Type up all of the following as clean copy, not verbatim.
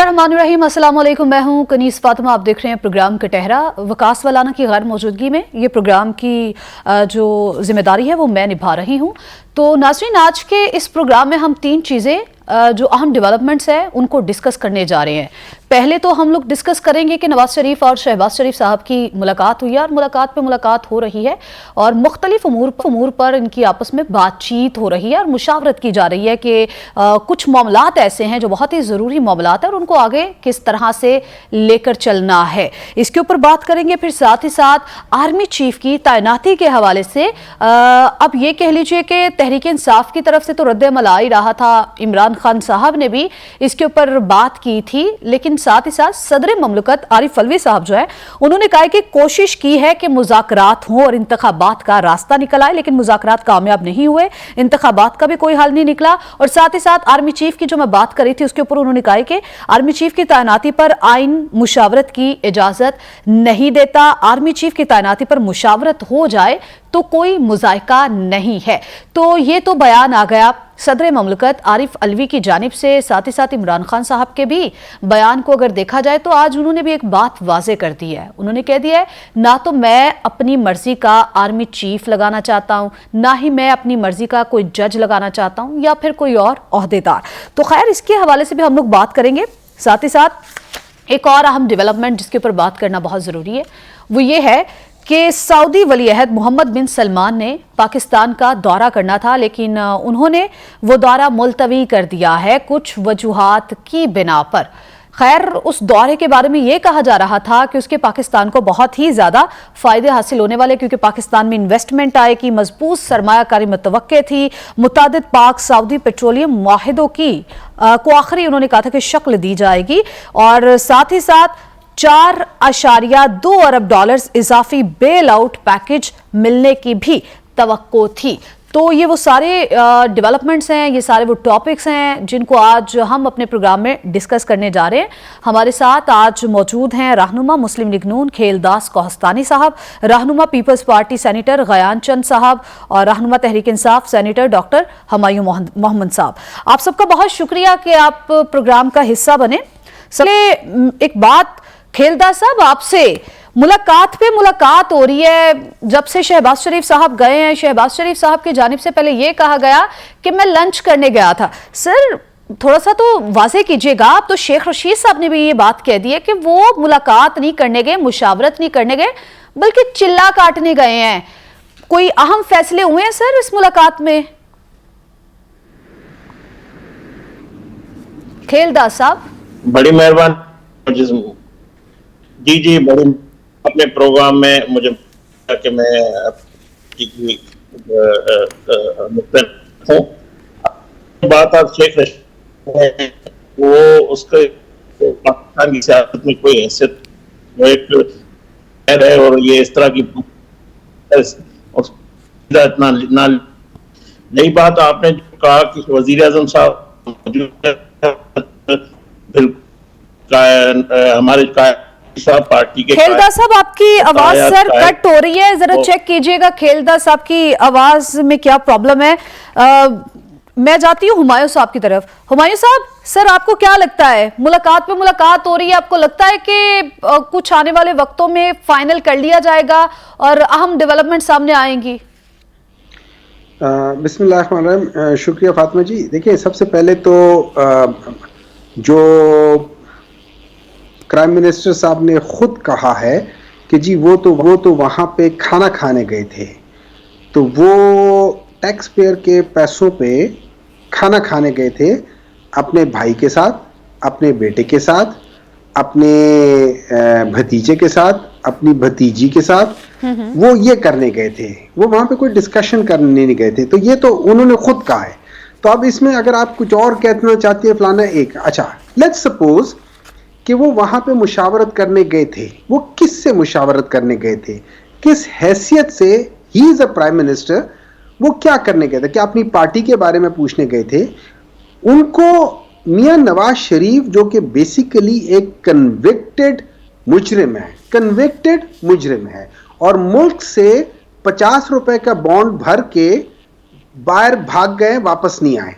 बिस्मिल्लाहिर्रहमानिर्रहीम, अस्सलाम वालेकुम। मैं हूं कनीस फातिमा। आप देख रहे हैं प्रोग्राम कटहरा। वकास वलाना की गैर मौजूदगी में ये प्रोग्राम की जो जिम्मेदारी है वो मैं निभा रही हूं। तो नाज़रीन, आज के इस प्रोग्राम में हम तीन चीज़ें जो अहम डेवलपमेंट्स हैं उनको डिस्कस करने जा रहे हैं। पहले तो हम लोग डिस्कस करेंगे कि नवाज शरीफ और शहबाज शरीफ साहब की मुलाकात हुई है और मुलाकात पे मुलाकात हो रही है और मुख्तलिफ उमूर पर इनकी आपस में बातचीत हो रही है और मुशावरत की जा रही है कि कुछ मामलात ऐसे हैं जो बहुत ही ज़रूरी मामलात है और उनको आगे किस तरह से लेकर चलना है, इसके ऊपर बात करेंगे। फिर साथ ही साथ आर्मी चीफ की तैनाती के हवाले से अब ये कह लीजिए कि तहरीक इंसाफ की तरफ से तो रद्द-ए-अमल आ ही रहा था, इमरान खान साहब ने भी इसके ऊपर बात की थी, लेकिन साथ ही साथ सदर ममलकत आरिफ अलवी साहब जो है उन्होंने कहा कि कोशिश की है कि मुज़ाकरात हों और इंतखाबात का रास्ता निकल आए, लेकिन मुज़ाकरात कामयाब नहीं हुए, इंतखाबात का भी कोई हल नहीं निकला। और साथ ही साथ आर्मी चीफ की जो मैं बात करी थी उसके ऊपर उन्होंने कहा कि आर्मी चीफ की तैनाती पर आइन मुशावरत की इजाजत नहीं देता, आर्मी चीफ की तैनाती पर मुशावरत हो जाए तो कोई मुज़ायका नहीं है। तो ये तो बयान आ गया सदर ममलकत आरिफ अलवी की जानिब से। साथ ही साथ इमरान खान साहब के भी बयान को अगर देखा जाए तो आज उन्होंने भी एक बात वाजे कर दी है। उन्होंने कह दिया है ना तो मैं अपनी मर्जी का आर्मी चीफ लगाना चाहता हूं, ना ही मैं अपनी मर्जी का कोई जज लगाना चाहता हूं या फिर कोई और ओहदेदार। तो खैर, इसके हवाले से भी हम लोग बात करेंगे। साथ ही साथ एक और अहम डेवलपमेंट जिसके ऊपर बात करना बहुत ज़रूरी है वो ये है कि सऊदी वली-ए-अहद मोहम्मद बिन सलमान ने पाकिस्तान का दौरा करना था, लेकिन उन्होंने वो दौरा मुलतवी कर दिया है कुछ वजूहात की बिना पर। खैर, उस दौरे के बारे में ये कहा जा रहा था कि उसके पाकिस्तान को बहुत ही ज़्यादा फ़ायदे हासिल होने वाले, क्योंकि पाकिस्तान में इन्वेस्टमेंट आएगी, मजबूत सरमायाकारी मुतवक्के थी, मुतादिद पाक सऊदी पेट्रोलियम मुआहिदों की को आखिरी उन्होंने कहा था कि शक्ल दी जाएगी और साथ ही साथ 4.2 अरब डॉलर्स इजाफी बेल आउट पैकेज मिलने की भी तवक्को थी। तो ये वो सारे डेवलपमेंट्स हैं, ये सारे वो टॉपिक्स हैं जिनको आज हम अपने प्रोग्राम में डिस्कस करने जा रहे हैं। हमारे साथ आज मौजूद हैं रहनुमा मुस्लिम लीग नून खेलदास कोहस्तानी साहब, रहनुमा पीपल्स पार्टी सेनेटर गयान चंद साहब और रहनुमा तहरीक इंसाफ सेनेटर डॉक्टर हुमायूं मोहम्मद साहब। आप सबका बहुत शुक्रिया कि आप प्रोग्राम का हिस्सा बने। चलिए, एक बात खेलदास साहब, आपसे मुलाकात पे मुलाकात हो रही है जब से शहबाज शरीफ साहब गए हैं। शहबाज शरीफ साहब की जानिब से पहले ये कहा गया कि मैं लंच करने गया था। सर, थोड़ा सा तो वाज़े कीजिएगा। आप तो शेख रशीद साहब ने भी ये बात कह दी है कि वो मुलाकात नहीं करने गए, मुशावरत नहीं करने गए, बल्कि चिल्ला काटने गए हैं। कोई अहम फैसले हुए हैं सर इस मुलाकात में? खेलदास साहब, बड़ी मेहरबानी जी बड़ी अपने प्रोग्राम में मुझे कि मैं हूँ बात आप शेख रशीद वो उसके पाकिस्तान की सियासत में कोई हैसियत एक है और ये इस तरह की इतना नई बात आपने जो कहा कि वजीर आजम साहब हमारे पार्टी के खेलदास साहब, आपकी आवाज सर कट हो रही है, जरा चेक कीजिएगा खेलदास साहब की आवाज में क्या प्रॉब्लम है। मैं जाती हूँ हुमायूं साहब की तरफ। हुमायूं साहब, सर आपको क्या लगता है, मुलाकात पे मुलाकात हो रही है, आपको लगता है कि कुछ आने वाले वक्तों में फाइनल कर लिया जाएगा और अहम डेवलपमेंट सामने आएंगी? बिस्मिल्लाहिर्रहमानिर्रहीम, शुक्रिया फातिमा जी। देखिए, सबसे पहले तो जो प्राइम मिनिस्टर साहब ने खुद कहा है कि जी वो तो वहाँ पे खाना खाने गए थे, तो वो टैक्स पेयर के पैसों पे खाना खाने गए थे अपने भाई के साथ, अपने बेटे के साथ, अपने भतीजे के साथ, अपनी भतीजी के साथ। वो ये करने गए थे, वो वहाँ पे कोई डिस्कशन करने नहीं गए थे। तो ये तो उन्होंने खुद कहा है। तो अब इसमें अगर आप कुछ और कहना चाहते हैं फलाना एक, अच्छा लेट्स सपोज कि वो वहां पे मुशावरत करने गए थे। वो किस से मुशावरत करने गए थे, किस हैसियत से? He is a prime minister. वो क्या करने गए थे? क्या अपनी पार्टी के बारे में पूछने गए थे? उनको मियां नवाज शरीफ, जो कि बेसिकली एक कन्विक्टेड मुजरिम है और मुल्क से 50 रुपए का बॉन्ड भर के बाहर भाग गए, वापस नहीं आए,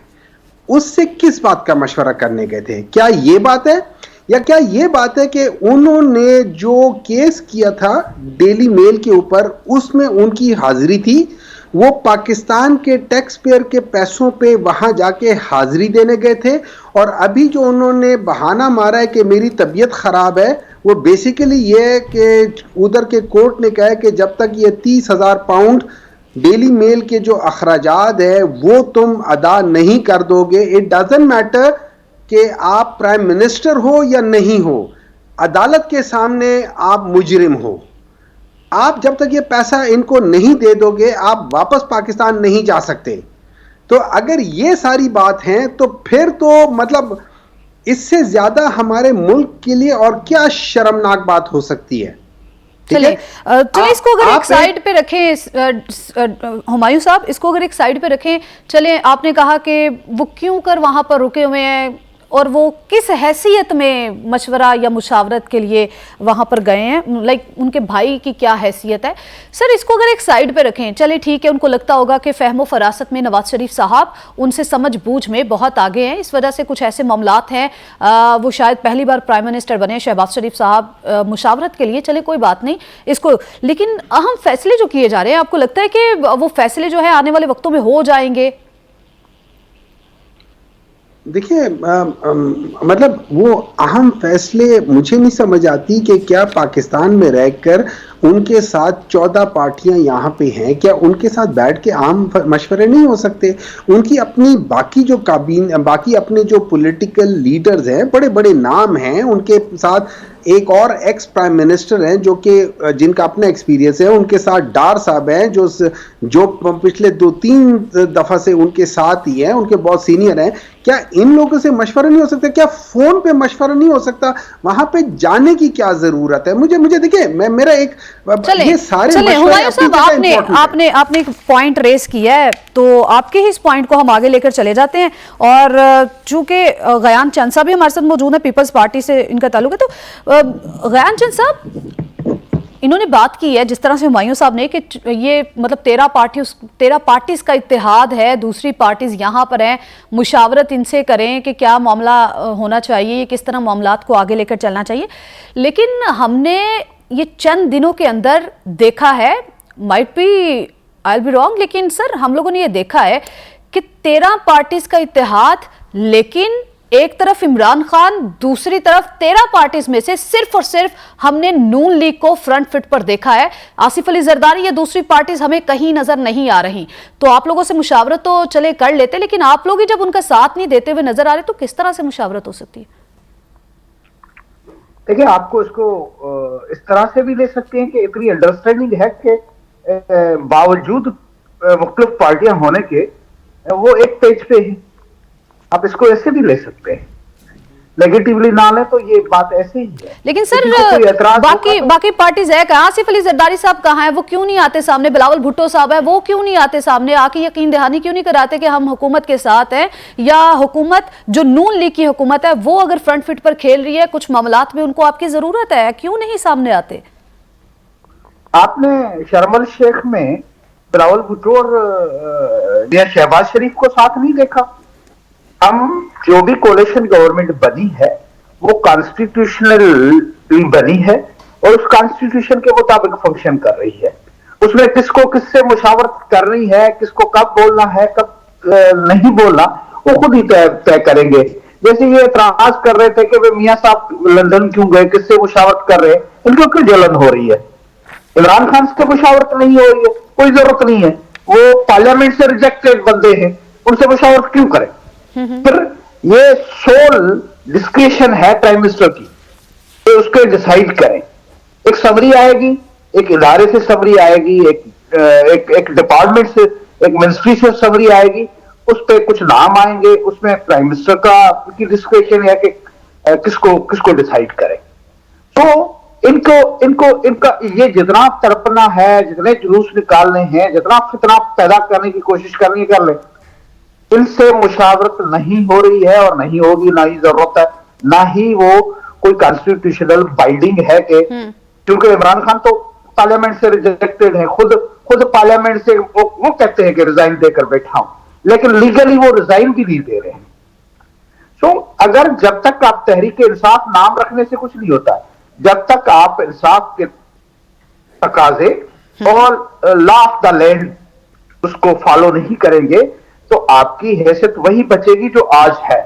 उससे किस बात का मशवरा करने गए थे? क्या ये बात है या क्या ये बात है कि उन्होंने जो केस किया था डेली मेल के ऊपर उसमें उनकी हाजिरी थी, वो पाकिस्तान के टैक्स पेयर के पैसों पे वहां जाके हाजिरी देने गए थे, और अभी जो उन्होंने बहाना मारा है कि मेरी तबीयत खराब है, वो बेसिकली ये है कि उधर के कोर्ट ने कहा है कि जब तक ये 30,000 पाउंड डेली मेल के जो अखराजात है वो तुम अदा नहीं कर दोगे, इट डजंट मैटर कि आप प्राइम मिनिस्टर हो या नहीं हो, अदालत के सामने आप मुजरिम हो, आप जब तक ये पैसा इनको नहीं दे दोगे आप वापस पाकिस्तान नहीं जा सकते। तो अगर ये सारी बात है तो फिर तो मतलब इससे ज्यादा हमारे मुल्क के लिए और क्या शर्मनाक बात हो सकती है। चलिए इसको अगर एक साइड पे रखें, हुमायूं साहब इसको अगर एक साइड पे रखें, चले आपने कहा कि वो क्यों कर वहां पर रुके हुए हैं और वो किस हैसियत में मशवरा या मुशावरत के लिए वहां पर गए हैं, लाइक उनके भाई की क्या हैसियत है। सर इसको अगर एक साइड पे रखें, चले ठीक है, उनको लगता होगा कि फहमो फरासत में नवाज शरीफ साहब उनसे समझ बूझ में बहुत आगे हैं, इस वजह से कुछ ऐसे मामलात हैं, वो शायद पहली बार प्राइम मिनिस्टर बने शहबाज शरीफ साहब, मुशावरत के लिए, चले कोई बात नहीं इसको, लेकिन अहम फैसले जो किए जा रहे हैं, आपको लगता है कि वो फैसले जो है आने वाले वक्तों में हो जाएंगे? देखिए मतलब वो अहम फैसले मुझे नहीं समझ आती कि क्या पाकिस्तान में रहकर उनके साथ 14 पार्टियां यहाँ पे हैं, क्या उनके साथ बैठ के आम मशवरे नहीं हो सकते? उनकी अपनी बाकी जो बाकी अपने जो पॉलिटिकल लीडर्स हैं, बड़े बड़े नाम हैं, उनके साथ एक और एक्स प्राइम मिनिस्टर हैं जो कि जिनका अपना एक्सपीरियंस है, उनके साथ डार साहब हैं जो पिछले 2-3 दफा से उनके साथ ही हैं, उनके बहुत सीनियर हैं। क्या इन लोगों से मशवरा नहीं हो सकता? क्या फोन पे मशवरा नहीं हो सकता? वहां पे जाने की क्या जरूरत है? मुझे देखिए, मैं मेरा एक ये सारे हुमायूं साहब आपने एक पॉइंट रेस किया है, तो आपके ही इस पॉइंट को हम आगे लेकर चले जाते हैं। और चूंकि गयान चंद साहब भी हमारे साथ मौजूद है, पीपल्स पार्टी से इनका ताल्लुक है, तो गयान चंद साहब इन्होंने बात की है जिस तरह से हुमायूं साहब ने कि ये मतलब 13 पार्टीज का इत्तेहाद है, दूसरी पार्टीज यहाँ पर हैं, मुशावरत इनसे करें कि क्या मामला होना चाहिए, किस तरह मामलात को आगे लेकर चलना चाहिए। लेकिन हमने ये चंद दिनों के अंदर देखा है, might be I will be wrong, लेकिन सर हम लोगों ने ये देखा है कि 13 पार्टीज का इत्तेहाद, लेकिन एक तरफ इमरान खान, दूसरी तरफ 13 पार्टीज में से सिर्फ और सिर्फ हमने नून लीग को फ्रंट फिट पर देखा है। आसिफ अली जरदारी या दूसरी पार्टीज हमें कहीं नजर नहीं आ रही। तो आप लोगों से मुशावरत तो चले कर लेते, लेकिन आप लोग ही जब उनका साथ नहीं देते हुए नजर आ रहे, तो किस तरह से मुशावरत हो सकती है? देखिए, आपको इसको इस तरह से भी ले सकते हैं कि इतनी अंडरस्टैंडिंग है कि बावजूद मुख्तलिफ पार्टियां होने के वो एक पेज पे है। आप इसको ऐसे भी ले सकते हैं, नेगेटिवली ना लें तो ये बात ऐसे ही है। लेकिन सर बाकी पार्टीज है कहाँ? आसिफ अली जरदारी साहब कहाँ हैं? वो क्यों नहीं आते सामने? बिलावल भुट्टो साहब है, वो क्यों नहीं आते सामने? आके यकीन दहानी क्यों नहीं कराते कि हम हुकूमत के साथ हैं, या हुकूमत जो नून लीग की हुकूमत है वो अगर फ्रंट फिट पर खेल रही है, कुछ मामलात में उनको आपकी जरूरत है, क्यों नहीं सामने आते? आपने शर्मल शेख में बिलावल भुट्टो और शहबाज शरीफ को साथ नहीं देखा। हम जो भी कोalition गवर्नमेंट बनी है वो कॉन्स्टिट्यूशनल बनी है और उस कॉन्स्टिट्यूशन के मुताबिक फंक्शन कर रही है। उसमें किसको किससे मुशावरत कर रही है, किसको कब बोलना है, कब नहीं बोलना, वो खुद ही तय करेंगे। जैसे ये एतराज कर रहे थे कि वे मियां साहब लंदन क्यों गए, किससे मुशावरत कर रहे हैं, इनको क्यों जलन हो रही है? इमरान खान से मुशावरत नहीं हो रही है, कोई जरूरत नहीं है, वो पार्लियामेंट से रिजेक्टेड बंदे हैं, उनसे मुशावरत क्यों करें? फिर ये सोल डिस्क्रिशन है प्राइम मिनिस्टर की, तो उसको डिसाइड करें। एक समरी आएगी, एक इदारे से समरी आएगी, एक डिपार्टमेंट से, एक मिनिस्ट्री से समरी आएगी, उस पर कुछ नाम आएंगे, उसमें प्राइम मिनिस्टर की डिस्क्रिशन है कि किसको डिसाइड करें। तो इनका ये जितना तड़पना है, जितने जुलूस निकालने हैं, जितना फितना पैदा करने की कोशिश करनी है कर ले, इनसे मुशावरत नहीं हो रही है और नहीं होगी, ना ही जरूरत है, ना ही वो कोई कॉन्स्टिट्यूशनल बाइंडिंग है कि क्योंकि इमरान खान तो पार्लियामेंट से रिजेक्टेड है, खुद पार्लियामेंट से वो कहते हैं कि रिजाइन देकर बैठा हूं, लेकिन लीगली वो रिजाइन भी नहीं दे रहे हैं। तो अगर जब तक आप तहरीक इंसाफ नाम रखने से कुछ नहीं होता, जब तक आप इंसाफ के तकाजे और लॉ ऑफ द लैंड उसको फॉलो नहीं करेंगे तो आपकी हैसियत वही बचेगी जो आज है।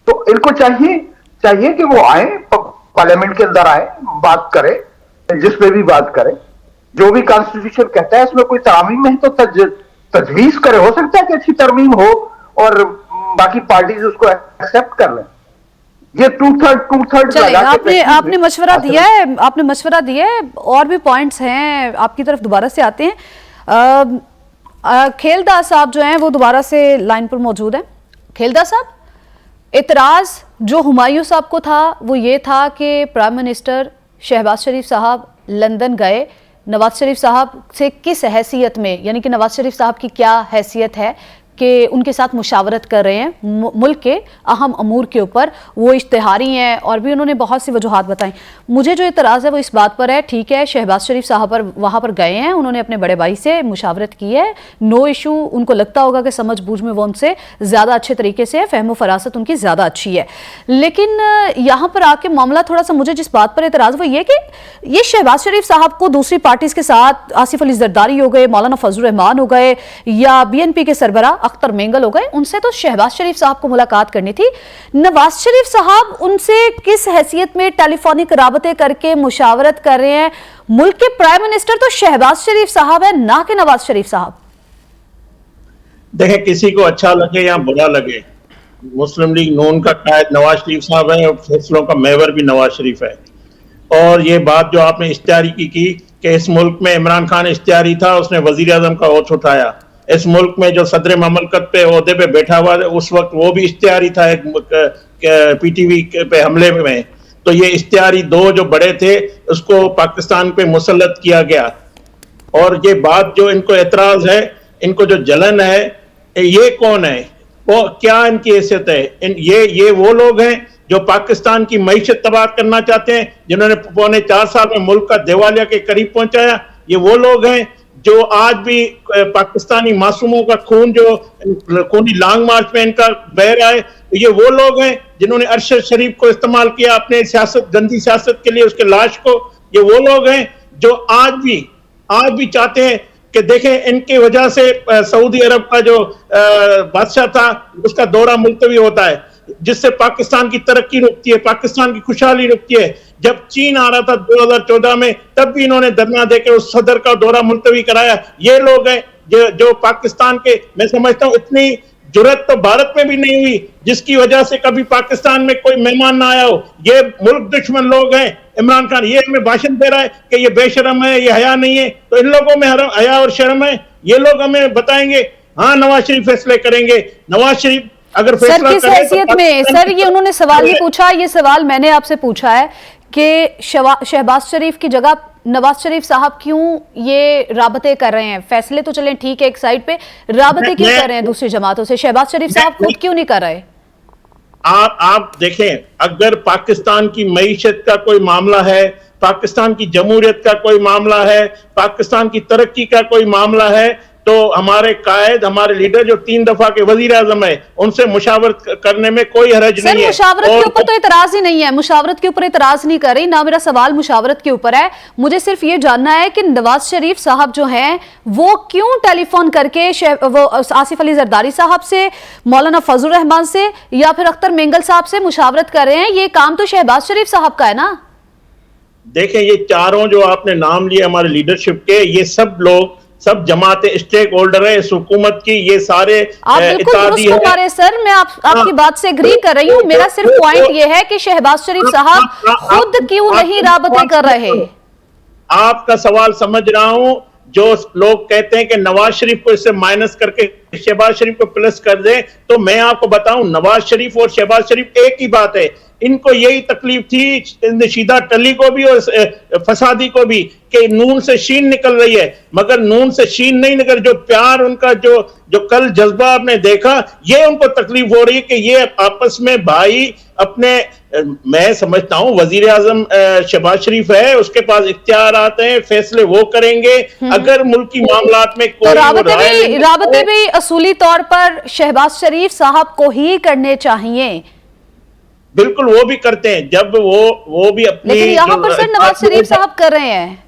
तो इनको चाहिए कि वो आए, पार्लियामेंट के अंदर आए, बात करें, जिसमें भी बात करें, जो भी कॉन्स्टिट्यूशन कहता है इसमें कोई तरमीम है तो तजवीज करे। हो सकता है कि अच्छी तरमीम हो और बाकी पार्टीज उसको एक्सेप्ट कर लें। ये टू थर्ड आपने मशवरा दिया है, आपने मशवरा दिया है। और भी पॉइंट्स हैं, आपकी तरफ दोबारा से आते हैं। खेलदास साहब जो हैं वो दोबारा से लाइन पर मौजूद हैं। खेलदास साहब, इतराज़ जो हुमायूं साहब को था वो ये था कि प्राइम मिनिस्टर शहबाज शरीफ साहब लंदन गए, नवाज शरीफ साहब से किस हैसियत में, यानी कि नवाज शरीफ साहब की क्या हैसियत है कि उनके साथ मुशावरत कर रहे हैं मुल्क के अहम अमूर के ऊपर, वो इश्तिहारी हैं। और भी उन्होंने बहुत सी वजूहात बताई। मुझे जो इतराज़ है वो इस बात पर है, ठीक है शहबाज शरीफ साहब पर वहाँ पर गए हैं, उन्होंने अपने बड़े भाई से मुशावरत की है, नो इशू। उनको लगता होगा कि समझ बूझ में वो उनसे ज़्यादा अच्छे तरीके से है, फ़हम फरासत उनकी ज़्यादा अच्छी है। लेकिन यहाँ पर आके मामला थोड़ा सा, मुझे जिस बात पर इतराज़ वो ये कि ये शहबाज शरीफ साहब को दूसरी पार्टीज़ के साथ आसिफ अली जरदारी हो गए, मौलाना फजल रहमान हो गए, या BNP के सरबराह अख्तर मेंगल हो गए, उनसे तो शहबाज शरीफ साहब को मुलाकात करनी थी। नवाज शरीफ साहब उनसे किस हैसियत में टेलीफोनिक राबते करके मुशावरत कर रहे हैं? मुल्क के प्राइम मिनिस्टर तो शहबाज शरीफ साहब है, ना कि नवाज शरीफ साहब। देखें, किसी को अच्छा लगे या बुरा लगे, मुस्लिम लीग नून का कायद नवाज शरीफ साहब है और फैसलों का महवर भी नवाज शरीफ है। और ये बात जो आपने इश्तिहारी की कि इस मुल्क में इमरान खान इश्तिहारी था, उसने वजीर आजम का ओथ उठाया। इस मुल्क में जो सदर ममलकत पे ओहदे पे बैठा हुआ उस वक्त वो भी इश्तिहारी था एक PTV पे हमले में। तो ये इश्तिहारी दो जो बड़े थे उसको पाकिस्तान पे मुसल्लत किया गया। और ये बात जो इनको एतराज है, इनको जो जलन है, ये कौन है, वो क्या इनकी हैसियत है? ये वो लोग हैं जो पाकिस्तान की मईशत तबाह करना चाहते हैं, जिन्होंने पौने 4 साल में मुल्क का दिवालिया के करीब पहुंचाया। ये वो लोग हैं जो आज भी पाकिस्तानी मासूमों का खून जो खूनी लॉन्ग मार्च में इनका बह रहा है, ये वो लोग हैं जिन्होंने अरशद शरीफ को इस्तेमाल किया अपने गंदी सियासत के लिए, उसके लाश को। ये वो लोग हैं जो आज भी चाहते हैं कि देखें इनकी वजह से सऊदी अरब का जो बादशाह था उसका दौरा मुलतवी होता है, जिससे पाकिस्तान की तरक्की रुकती है, पाकिस्तान की खुशहाली रुकती है। जब चीन आ रहा था 2014 में, तब भी इन्होंने धरना देकर उस सदर का दौरा मुलतवी कराया। ये लोग हैं जो पाकिस्तान के, मैं समझता हूँ इतनी जुर्रत तो भारत में भी नहीं हुई जिसकी वजह से कभी पाकिस्तान में कोई मेहमान ना आया हो। ये मुल्क दुश्मन लोग हैं। इमरान खान ये हमें भाषण दे रहा है कि ये बेशरम है, ये हया नहीं है, तो इन लोगों में हया और शर्म है। ये लोग हमें बताएंगे हाँ नवाज शरीफ फैसले करेंगे। नवाज शरीफ अगर सर किस हैसियत में, सर ये उन्होंने सवाल ये पूछा, ये सवाल मैंने आपसे पूछा है कि शहबाज शरीफ की जगह नवाज शरीफ साहब क्यों ये राबते कर रहे हैं? फैसले तो चलें ठीक है एक साइड पे, राबते क्यों कर रहे हैं दूसरी जमातों से? शहबाज शरीफ साहब खुद क्यों नहीं कर रहे? आप देखें, अगर पाकिस्तान की मईशत का कोई मामला है, पाकिस्तान की जमहूरियत का कोई मामला है, पाकिस्तान की तरक्की का कोई मामला है, तो हमारे कायद, हमारे लीडर जो 3 दफा के वजीर आजम है, उनसे मुशावरत करने में कोई हरज नहीं है। मुशावरत के ऊपर तो इतराज ही नहीं है, मुशावरत के ऊपर इतराज नहीं कर रही, ना मेरा सवाल मुशावरत के ऊपर है। मुझे सिर्फ ये जानना है कि नवाज शरीफ साहब जो हैं वो क्यों टेलीफोन करके वो आसिफ अली जरदारी साहब से, मौलाना फजल रहमान से या फिर अख्तर मेंगल साहब से मुशावरत कर रहे हैं? ये काम तो शहबाज शरीफ साहब का है ना। देखें, ये चारों जो आपने नाम लिए हमारे लीडरशिप के, ये सब लोग सब जमाते स्टेक होल्डर है इस हुकूमत की। ये सारे आप बिल्कुल दुरुस्त बता रहे सर, मैं आपकी बात से एग्री कर रही हूँ। मेरा सिर्फ पॉइंट ये है कि शहबाज शरीफ साहब खुद क्यों नहीं राबते कर रहे? आपका सवाल समझ रहा हूं। जो लोग कहते हैं कि नवाज शरीफ को इससे माइनस करके शहबाज शरीफ को प्लस कर दें, तो मैं आपको बताऊं नवाज शरीफ और शहबाज शरीफ एक ही बात है। इनको यही तकलीफ थी नशीदा टली को भी और फसादी को भी कि नून से शीन निकल रही है, मगर नून से शीन नहीं निकल, जो प्यार उनका जो कल जज्बा आपने देखा, ये उनको तकलीफ हो रही है कि ये आपस में भाई अपने मैं समझता हूं वजीर आजम शहबाज शरीफ है, उसके पास इख्तियार आते हैं, फैसले वो करेंगे। अगर मुल्की मामलात में कोई राबते भी असूली तौर पर शहबाज शरीफ साहब को ही करने चाहिए। बिल्कुल वो भी करते हैं, जब वो भी अपनी, लेकिन यहाँ पर सर नवाज शरीफ साहब कर रहे हैं।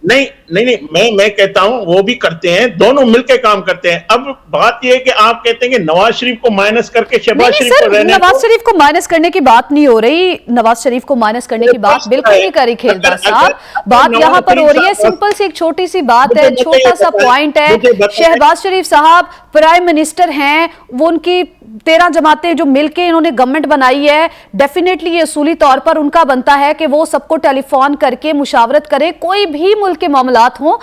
नहीं, मैं कहता हूं वो भी करते हैं, दोनों मिलकर काम करते हैं। अब बात यह है कि आप कहते हैं कि नवाज शरीफ को माइनस करके शहबाज शरीफ को रहने, नवाज शरीफ को माइनस करने की बात नहीं हो रही, नवाज शरीफ को माइनस करने की बात बिल्कुल नहीं करी खेलदार साहब। बात यहाँ पर हो रही है, सिंपल सी एक छोटी सी बात है, छोटा सा पॉइंट है। शहबाज शरीफ साहब प्राइम मिनिस्टर हैं, वो उनकी 13 जमातें जो मिलके इन्होंने गवर्नमेंट बनाई है, डेफिनेटली ये असूली तौर पर उनका बनता है कि वो सबको टेलीफोन करके मुशावरत करे, कोई भी मुल्क के मामलात हो।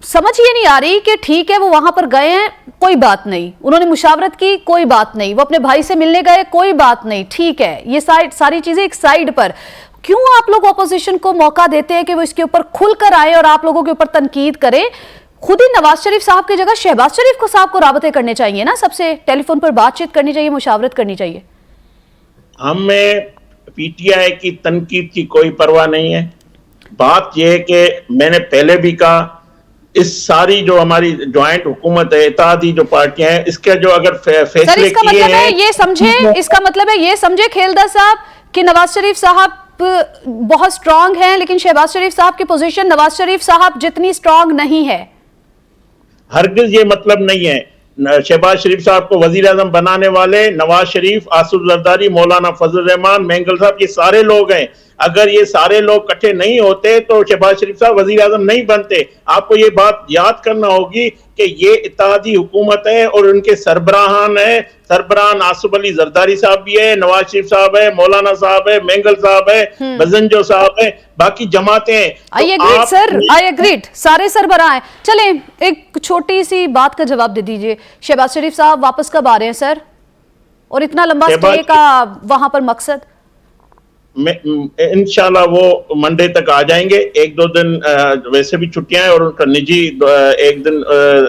समझ ये नहीं आ रही कि ठीक है वो वहां पर गए हैं, कोई बात नहीं, उन्होंने मुशावरत की, कोई बात नहीं, वो अपने भाई से मिलने गए, कोई बात नहीं, ठीक है, ये सारी चीजें एक साइड पर। क्यों आप लोग ऑपोजिशन को मौका देते हैं कि वो इसके ऊपर खुलकर आए और आप लोगों के ऊपर तनकीद करें? खुद ही नवाज शरीफ साहब की जगह शहबाज शरीफ को साहब को राबते करने चाहिए ना, सबसे टेलीफोन पर बातचीत करनी चाहिए, मुशावरत करनी चाहिए। हमें पीटीआई की तनकीद की कोई परवाह नहीं है। बात यह है कि मैंने पहले भी कहा, इस सारी जो हमारी ज्वाइंट हुकूमत है, इत्तेहादी जो पार्टियां हैं, इसके जो अगर फैसले इसका किए मतलब हैं, है ये समझे, इसका मतलब है ये समझे खेलदार साहब कि नवाज शरीफ साहब बहुत स्ट्रांग हैं, लेकिन शहबाज शरीफ साहब की पोजीशन नवाज शरीफ साहब जितनी स्ट्रांग नहीं है। हरगिज ये मतलब नहीं है। शहबाज शरीफ साहब को वजीर आजम बनाने वाले नवाज शरीफ, आसिफ जरदारी, मौलाना फजल रहमान, मेंगल साहब, ये सारे लोग हैं। अगर ये सारे लोग इकट्ठे नहीं होते तो शहबाज शरीफ साहब वजीर आजम नहीं बनते। आपको ये बात याद करना होगी कि ये इत्तेहादी हुकूमत है और उनके सरबराहान है, सरबराहान आसिफ अली जरदारी साहब भी है, नवाज शरीफ साहब है, मौलाना साहब है, मेंगल साहब है, बजंजो साहब है, बाकी जमातें हैं। I agreed sir, I agreed, सारे सरबराह हैं। चलें एक छोटी सी बात का जवाब दे दीजिए, शहबाज शरीफ साहब वापस कब आ रहे हैं सर, और इतना लंबा स्टे का वहां पर मकसद? इंशाल्लाह वो मंडे तक आ जाएंगे। 1-2 दिन वैसे भी छुट्टियां हैं और उनका निजी एक दिन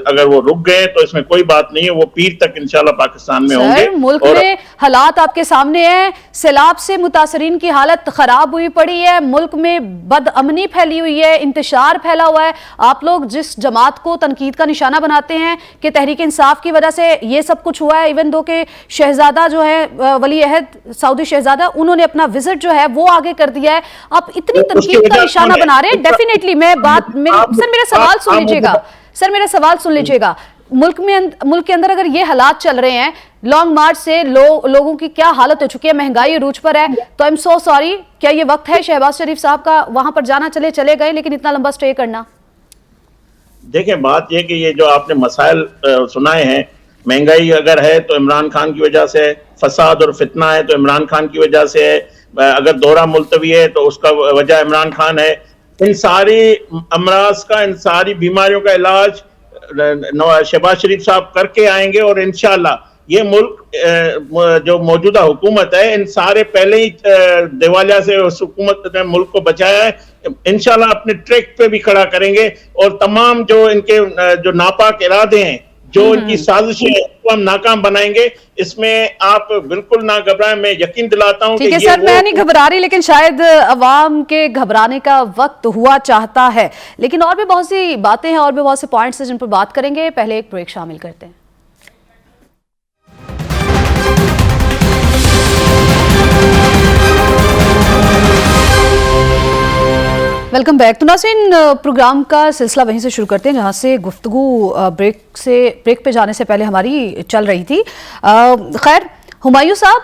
अगर वो रुक गए तो इसमें कोई बात नहीं है, वो पीर तक इंशाल्लाह पाकिस्तान में होंगे। मुल्क में हालात आपके सामने हैं, सैलाब से मुतासरीन की हालत खराब हुई पड़ी है, मुल्क में बदअमनी फैली हुई है, इंतशार फैला हुआ है। आप लोग जिस जमात को तनकीद का निशाना बनाते हैं कि तहरीक इंसाफ की वजह से ये सब कुछ हुआ है, इवन दो के शहजादा जो है वली अहद सऊदी शहजादा, उन्होंने अपना विजिट जो है वो आगे कर दिया है, आप इतनी तनकीद का निशाना बना रहे हैं। डेफिनेटली मैं बात सर मेरा सवाल सुन लीजिएगा, सर मेरा सवाल सुन लीजिएगा। मुल्क के अंदर अगर ये हालात चल रहे हैं, लॉन्ग मार्च से लोगों की क्या हालत हो चुकी है, महंगाई अरूज पर है, तो आई एम सो सॉरी, क्या ये वक्त है शहबाज शरीफ साहब का वहां पर जाना? चले गए, लेकिन इतना लंबा स्टे करना? देखें, बात यह कि ये जो आपने मसाइल सुनाए हैं, महंगाई अगर है तो इमरान खान की वजह से, फसाद और फितना है तो इमरान खान की वजह से है, अगर दौरा मुलतवी है तो उसका वजह इमरान खान है। इन सारी अमराज का, इन सारी बीमारियों का इलाज शहबाज शरीफ साहब करके आएंगे और इंशाल्लाह ये मुल्क जो मौजूदा हुकूमत है, इन सारे पहले ही दिवालिया से उस हुकूमत ने मुल्क को बचाया है, इंशाल्लाह अपने ट्रैक पे भी खड़ा करेंगे और तमाम जो इनके जो नापाक इरादे हैं, जो इनकी साजिशें हम नाकाम बनाएंगे। इसमें आप बिल्कुल ना घबराएं, मैं यकीन दिलाता हूं। ठीक है सर, मैं नहीं घबरा रही, लेकिन शायद अवाम के घबराने का वक्त हुआ चाहता है। लेकिन और भी बहुत सी बातें हैं और भी बहुत से पॉइंट्स हैं जिन पर बात करेंगे। पहले एक ब्रेक शामिल करते हैं। Welcome back. तो नाज़रीन, प्रोग्राम का सिलसिला वहीं से शुरू करते हैं जहां से गुफ्तगू ब्रेक पे जाने से पहले हमारी चल रही थी। खैर हुमायूं साहब,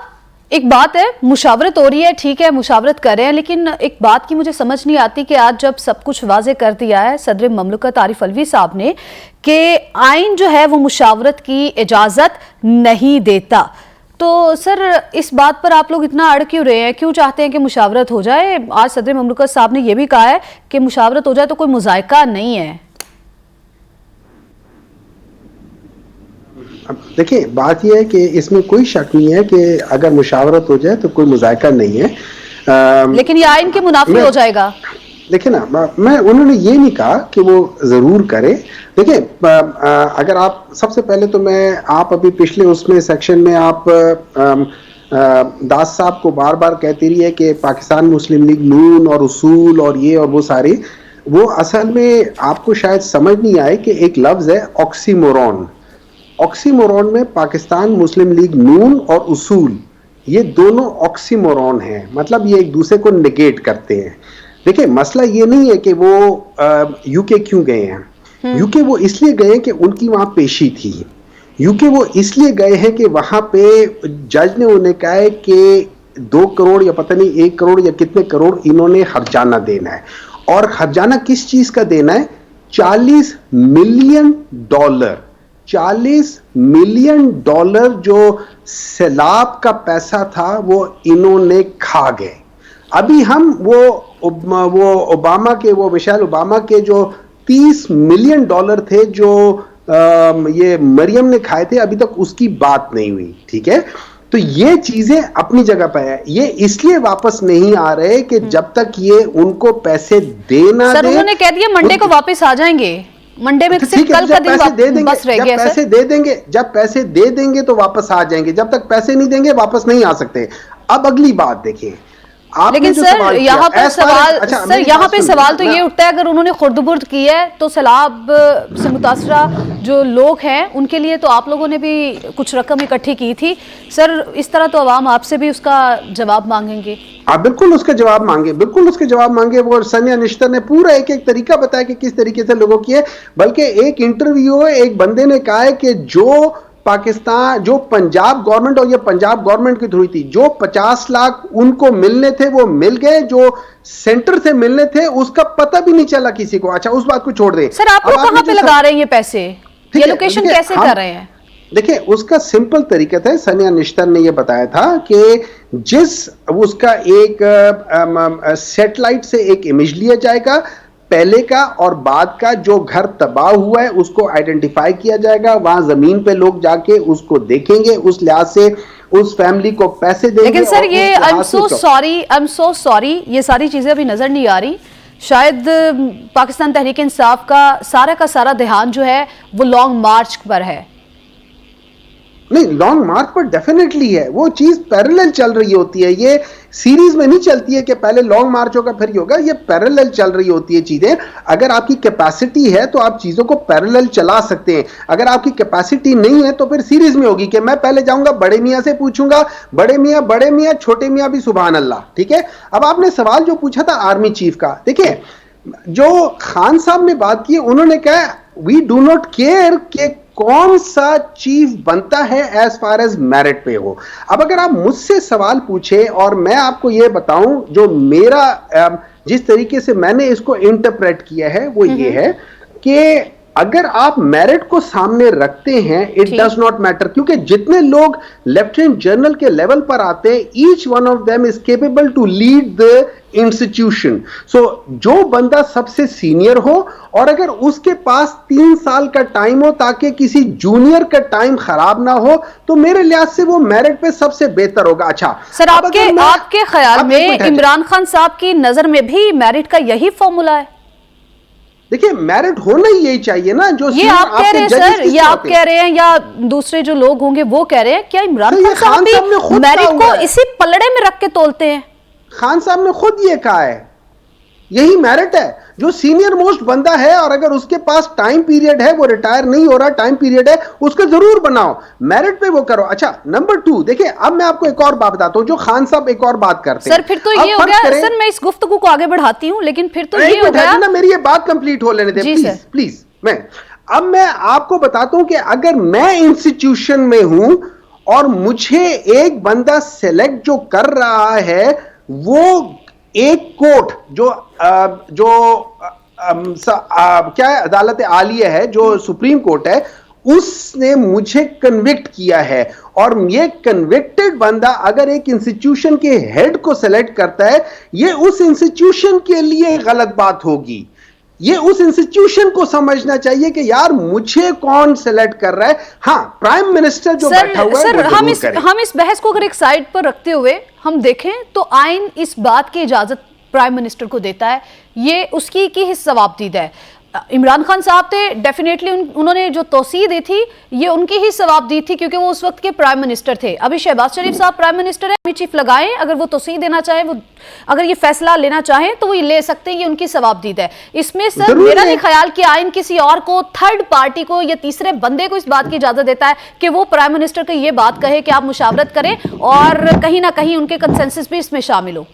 एक बात है, मुशावरत हो रही है, ठीक है, मुशावरत कर रहे हैं, लेकिन एक बात की मुझे समझ नहीं आती कि आज जब सब कुछ वाजे कर दिया है सदर ममलकत आरिफ अलवी साहब ने कि आइन जो है वो मुशावरत की इजाज़त नहीं देता, तो सर इस बात पर आप लोग इतना अड़ क्यों रहे हैं? क्यों चाहते हैं कि मुशावरत हो जाए? आज सदर ममलकत साहब ने यह भी कहा है कि मुशावरत हो जाए तो कोई मुज़ायका नहीं है। अब देखिए, बात यह है कि इसमें कोई शक नहीं है कि अगर मुशावरत हो जाए तो कोई मुज़ायका नहीं है, लेकिन ये आइन के मुनाफी हो जाएगा। देखिए ना, मैं उन्होंने ये नहीं कहा कि वो जरूर करे। देखिए, अगर आप सबसे पहले तो मैं आप अभी पिछले उसमें सेक्शन में आप दास साहब को बार बार कहती रही है कि पाकिस्तान मुस्लिम लीग नून और उसूल और ये और वो सारे, वो असल में आपको शायद समझ नहीं आए कि एक लफ्ज है ऑक्सीमोरॉन। ऑक्सीमोरॉन में पाकिस्तान मुस्लिम लीग नून और उसूल, ये दोनों ऑक्सीमोरॉन हैं, मतलब ये एक दूसरे को नेगेट करते हैं। देखिए मसला ये नहीं है कि वो यूके क्यों गए हैं। यूके वो इसलिए गए कि उनकी वहां पेशी थी। यूके वो इसलिए गए हैं कि वहां पे जज ने उन्हें कहा है कि 2 करोड़ या पता नहीं 1 करोड़ या कितने करोड़ इन्होंने हर्जाना देना है। और हर्जाना किस चीज का देना है? $40 मिलियन। $40 मिलियन जो सैलाब का पैसा था वो इन्होंने खा गए। अभी हम वो ओबामा के, वो मिशेल ओबामा के जो $30 मिलियन थे जो ये मरियम ने खाए थे, अभी तक उसकी बात नहीं हुई। ठीक है, तो ये चीजें अपनी जगह पर है। ये इसलिए वापस नहीं आ रहे कि जब तक ये उनको पैसे देना सर, उन्होंने कह दिया मंडे को वापस आ जाएंगे। मंडे में सिर्फ कल का दिन बस रह गया। पैसे दे देंगे, जब पैसे दे देंगे तो वापस आ जाएंगे, जब तक पैसे नहीं देंगे वापस नहीं आ सकते। अब अगली बात देखिए, लेकिन सर यहाँ पे सवाल, सर यहाँ पे सवाल तो ये उठता है, अगर उन्होंने खुर्द-बुर्द की है तो सैलाब से मुतासरा जो लोग हैं उनके लिए तो आप लोगों ने भी कुछ रकम इकट्ठी की थी सर, इस तरह तो अवाम आपसे भी उसका जवाब मांगेंगे। आप बिल्कुल उसका जवाब मांगे, बिल्कुल उसके जवाब मांगे। वो सनिया निश्तर ने पूरा एक एक तरीका बताया कि किस तरीके से लोगों की है। बल्कि एक इंटरव्यू है, एक बंदे ने कहा है कि जो पाकिस्तान, जो पंजाब गवर्नमेंट, और ये पंजाब गवर्नमेंट की थ्रू थी, जो 50 लाख उनको मिलने थे वो मिल गए, जो सेंटर से मिलने थे उसका पता भी नहीं चला किसी को। अच्छा, उस बात को छोड़ दे सर, आप लोग कहां पे लगा रहे हैं ये पैसे, ये लोकेशन कैसे कर रहे हैं? देखिए उसका सिंपल तरीका था, सनिया निश्तर ने यह बताया था कि जिस उसका एक सैटेलाइट से एक इमेज लिया जाएगा, पहले का और बाद का जो घर तबाह हुआ है उसको आइडेंटिफाई किया जाएगा, वहां जमीन पे लोग जाके उसको देखेंगे, उस लिहाज से उस फैमिली को पैसे देंगे। लेकिन सर ये आई एम सो सॉरी ये सारी चीजें अभी नजर नहीं आ रही। शायद पाकिस्तान तहरीक इंसाफ का सारा ध्यान जो है वो लॉन्ग मार्च पर है। नहीं, लॉन्ग मार्च पर डेफिनेटली है, वो चीज पैरेलल चल रही होती है। ये सीरीज में नहीं चलती है कि पहले लॉन्ग मार्च होगा फिर ये होगा, ये पैरेलल चल रही होती है चीजें। अगर आपकी कैपेसिटी है तो आप चीजों को पैरेलल चला सकते हैं, अगर आपकी कैपेसिटी नहीं है तो फिर सीरीज में होगी कि मैं पहले जाऊंगा बड़े मियां से पूछूंगा, बड़े मियां, छोटे मियां भी सुभान अल्लाह। ठीक है, अब आपने सवाल जो पूछा था आर्मी चीफ का, देखिए जो खान साहब ने बात की, उन्होंने कहा वी डू नॉट केयर कि कौन सा चीफ बनता है एज फार एज मेरिट पे हो। अब अगर आप मुझसे सवाल पूछे और मैं आपको यह बताऊं, जो मेरा जिस तरीके से मैंने इसको इंटरप्रेट किया है वो ये है कि अगर आप मेरिट को सामने रखते हैं, इट डज नॉट मैटर, क्योंकि जितने लोग लेफ्टिनेंट जनरल के लेवल पर आते हैं, each one of them is capable to lead the institution. So जो बंदा सबसे सीनियर हो और अगर उसके पास 3 साल का टाइम हो ताकि किसी जूनियर का टाइम खराब ना हो, तो मेरे लिहाज से वो मेरिट पे सबसे बेहतर होगा। अच्छा सर, आपके ख्याल में इमरान खान साहब की नजर में भी मेरिट का यही फॉर्मूला है? देखिए मेरिट होना ही यही चाहिए ना, जो ये आप कह रहे हैं सर, ये आप कह रहे हैं या दूसरे जो लोग होंगे वो कह रहे हैं? क्या इमरान खान साहब भी मेरिट को इसी पलड़े में रख के तोलते हैं? खान साहब ने खुद ये कहा है, यही मेरिट है। जो सीनियर मोस्ट बंदा है और अगर उसके पास टाइम पीरियड है, वो रिटायर नहीं हो रहा, टाइम पीरियड है, उसको जरूर बनाओ, मेरिट पे वो करो। अच्छा, नंबर 2 देखिए, अब मैं आपको एक और बात बताता हूं, जो खान साहब एक और बात करते हैं। सर फिर तो ये हो गया, सर मैं इस गुफ्तगू को आगे बढ़ाती हूं, लेकिन फिर तो ये हो गया ना, मेरी ये बात कंप्लीट हो लेने दे प्लीज। मैं आपको बताता हूं कि अगर मैं इंस्टीट्यूशन में हूं और मुझे एक बंदा सेलेक्ट जो कर रहा है, वो एक कोर्ट क्या है, अदालत आलिया है, जो सुप्रीम कोर्ट है, उसने मुझे कन्विक्ट किया है, और ये कन्विक्टेड बंदा अगर एक इंस्टीट्यूशन के हेड को सेलेक्ट करता है, ये उस इंस्टीट्यूशन के लिए गलत बात होगी। ये उस इंस्टीट्यूशन को समझना चाहिए कि यार मुझे कौन सेलेक्ट कर रहा है। हाँ, प्राइम मिनिस्टर जो बैठा हुआ है, सर हम इस बहस को अगर एक साइड पर रखते हुए हम देखें तो आइन इस बात की इजाजत प्राइम मिनिस्टर को देता है, ये उसकी की जवाबदीद है। इमरान खान साहब थे, डेफिनेटली उन्होंने जो तौसीह दी थी ये उनकी ही सवाब दी थी, क्योंकि वो उस वक्त के प्राइम मिनिस्टर थे। अभी शहबाज शरीफ साहब प्राइम मिनिस्टर है, आर्मी चीफ लगाएं, अगर वो तौसीह देना चाहे, वो अगर ये फैसला लेना चाहें तो वो ये ले सकते हैं, ये उनकी सवाबदीद है। इसमें सर मेरा नहीं ख्याल कि आइन किसी और को, थर्ड पार्टी को या तीसरे बंदे को इस बात की इजाजत देता है कि वो प्राइम मिनिस्टर को ये बात कहे कि आप मुशावरत करें और कहीं ना कहीं उनके कंसेंसस भी इसमें शामिल हो।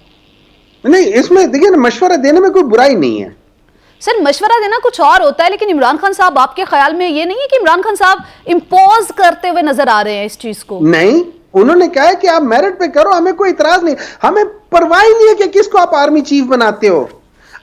नहीं, इसमें देखिए ना, मशवरा देने में कोई बुराई नहीं है सर। मशवरा देना कुछ और होता है, लेकिन इमरान खान साहब, आपके ख्याल में ये नहीं है कि इमरान खान साहब इंपोज करते हुए नजर आ रहे हैं इस चीज को? नहीं, उन्होंने कहा है कि आप मेरिट पे करो, हमें कोई इतराज नहीं, हमें परवाह ही नहीं है कि किसको आप आर्मी चीफ बनाते हो।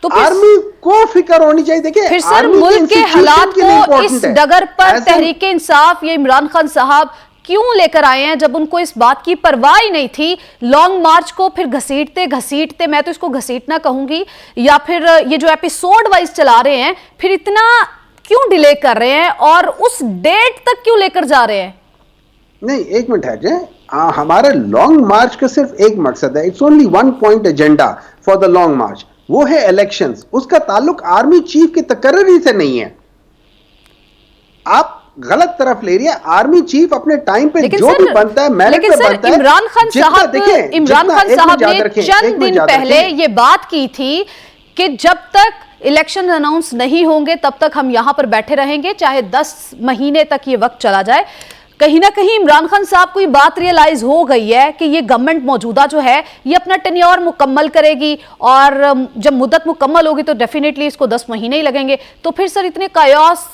तो आर्मी को फिक्र होनी चाहिए। देखिए फिर सर मुल्क के हालात को इस डगर पर तहरीक इंसाफ ये इमरान खान साहब क्यों लेकर आए हैं, जब उनको इस बात की परवाह ही नहीं थी? लॉन्ग मार्च को फिर घसीटते, मैं तो इसको घसीटना कहूंगी, या फिर ये जो एपिसोड वाइज चला रहे हैं, फिर इतना क्यों डिले कर रहे हैं और उस डेट तक क्यों लेकर जा रहे हैं? नहीं, एक मिनट है जी, हमारे लॉन्ग मार्च का सिर्फ एक मकसद है, it's only one point agenda for the long march, वो है इलेक्शंस। उसका ताल्लुक आर्मी चीफ की तकर्री से नहीं है। आप गलत तरफ ले रही है। आर्मी चीफ अपने टाइम पे जो भी बनता है मेरिट पे बनता है। इमरान खान साहब ने चंद दिन पहले ये बात की थी कि जब तक इलेक्शन अनाउंस नहीं होंगे तब तक हम यहां पर बैठे रहेंगे, चाहे 10 महीने तक ये वक्त चला जाए। कहीं ना कहीं इमरान खान साहब को ये बात रियलाइज हो गई है कि ये गवर्नमेंट मौजूदा जो है ये अपना टेन्योर मुकम्मल करेगी, और जब मुद्दत मुकम्मल होगी तो डेफिनेटली इसको 10 महीने ही लगेंगे। तो फिर सर इतने कायास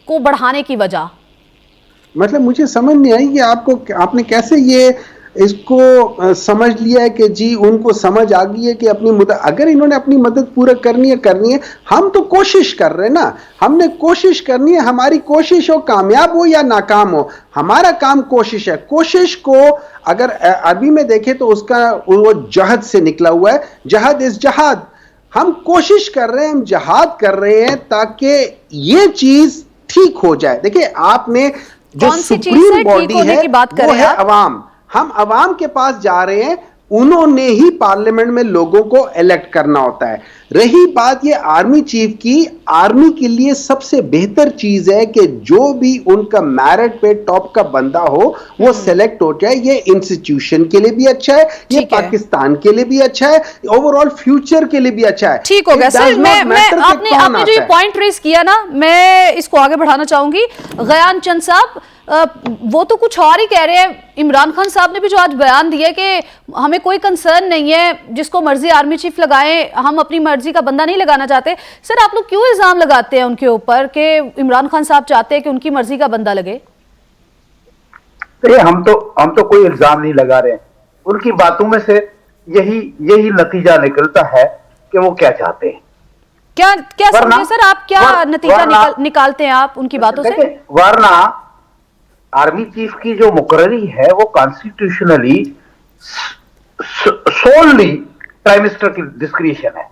को बढ़ाने की वजह, मतलब मुझे समझ नहीं आई कि आपने कैसे ये इसको समझ लिया है कि जी उनको समझ आ गई है कि अपनी मदद, अगर इन्होंने अपनी मदद पूरा करनी है। हम तो कोशिश कर रहे हैं ना, हमने कोशिश करनी है। हमारी कोशिश हो कामयाब हो या नाकाम हो, हमारा काम कोशिश है। कोशिश को अगर अरबी में देखें तो उसका वो जहद से निकला हुआ है, जहद इज जहाद। हम कोशिश कर रहे हैं, हम जहाद कर रहे हैं ताकि ये चीज ठीक हो जाए। देखिए, आपने जो सुप्रीम बॉडी है वो है अवाम, हम अवाम के पास जा रहे हैं, उन्होंने ही पार्लियामेंट में लोगों को इलेक्ट करना होता है। रही बात ये आर्मी चीफ की, आर्मी के लिए सबसे बेहतर चीज है कि जो भी उनका मेरिट पे टॉप का बंदा हो वो सिलेक्ट हो जाए। ये इंस्टीट्यूशन के लिए भी अच्छा है, ये पाकिस्तान के लिए भी अच्छा है, ओवरऑल फ्यूचर के लिए भी अच्छा है। ठीक हो गया सर। आपने जो ये पॉइंट रेज किया ना, मैं इसको आगे बढ़ाना चाहूंगी। गयान चंद साहब, वो तो कुछ और ही कह रहे हैं। इमरान खान साहब ने भी जो आज बयान दिया कि हमें कोई कंसर्न नहीं है, जिसको मर्जी आर्मी चीफ लगाएं, हम अपनी मर्जी का बंदा नहीं लगाना चाहते। सर आप लोग क्यों इल्जाम लगाते हैं उनके ऊपर कि इमरान खान साहब चाहते हैं कि उनकी मर्जी का बंदा लगे? हम तो कोई इल्जाम नहीं लगा रहे हैं। उनकी बातों में से यही नतीजा निकलता है कि वो क्या चाहते हैं। क्या समझे सर आप, क्या नतीजा निकालते हैं आप उनकी बातों से? वरना आर्मी चीफ की जो मुकर्ररी है वो कॉन्स्टिट्यूशनली सोलली प्राइम मिनिस्टर की डिस्क्रिशन है।